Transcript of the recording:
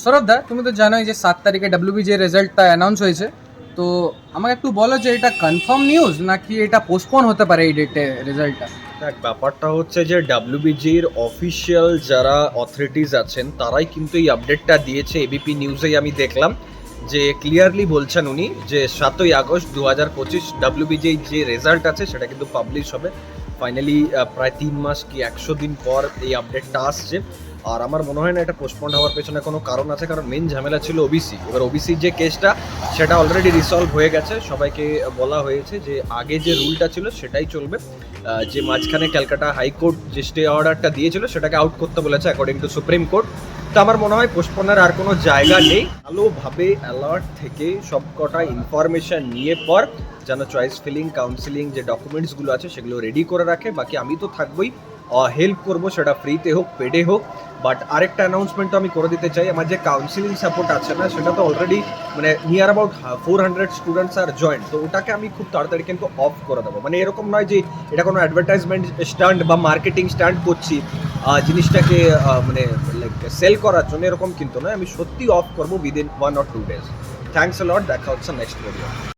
সৌরভদা, তুমি তো জানোই যে 7 তারিখে ডাব্লিউবিজি এর রেজাল্টটা অ্যানাউন্স হয়েছে। তো আমাকে একটু বলো যে এটা কনফার্ম নিউজ নাকি এটা পোস্টপোন হতে পারে এই ডেটে রেজাল্টটা। দেখ, ব্যাপারটা হচ্ছে যে ডাব্লিউবিজির অফিসিয়াল যারা অথরিটিস আছেন তারাই কিন্তু এই আপডেটটা দিয়েছে। এবিপি নিউজেই আমি দেখলাম যে ক্লিয়ারলি বলছেন উনি যে 7ই আগস্ট 2025 ডাব্লিউবিজি যে রেজাল্ট আছে সেটা কিন্তু পাবলিশ হবে। ফাইনালি প্রায় 3 মাস কি 100 দিন পর এই আপডেটটা আসছে। আর আমার মনে হয় না এটা পোস্টপন্ড হওয়ার পেছনে কোনো কারণ আছে, কারণ মেন ঝামেলা ছিল ওবিসি। এবার ওবিসির যে কেসটা সেটা অলরেডি রিসলভ হয়ে গেছে, সবাইকে বলা হয়েছে যে আগে যে রুলটা ছিল সেটাই চলবে। যে মাঝখানে ক্যালকাটা হাইকোর্ট যে স্টে অর্ডারটা দিয়েছিল সেটাকে আউট করতে বলেছে অ্যাকর্ডিং টু সুপ্রিম কোর্ট। তো আমার মনে হয় পোস্টপনের আর কোনো জায়গা নেই। ভালোভাবে অ্যালার্ট থেকে সব কটা ইনফরমেশন নিয়ে পর যেন চয়েস ফিলিং কাউন্সিলিং যে ডকুমেন্টসগুলো আছে সেগুলো রেডি করে রাখে। বাকি আমি তো থাকবোই, হেল্প করবো, সেটা ফ্রিতে হোক পেডে হোক। বাট আরেকটা অ্যানাউন্সমেন্টও আমি করে দিতে চাই, আমার যে কাউন্সিলিং সাপোর্ট আছে না সেটা তো অলরেডি মানে নিয়ার অ্যাবাউট 400 স্টুডেন্টস আর জয়েন্ট। তো ওটাকে আমি খুব তাড়াতাড়ি কিন্তু অফ করে দেবো। মানে এরকম নয় যে এটা কোনো অ্যাডভার্টাইজমেন্ট স্ট্যান্ড বা মার্কেটিং স্ট্যান্ড করছি জিনিসটাকে মানে লাইক সেল করার জন্য, এরকম কিন্তু নয়। আমি সত্যি অফ করবো within 1 or 2 days। Thanks a lot, দেখা হচ্ছে নেক্সট ভিডিও।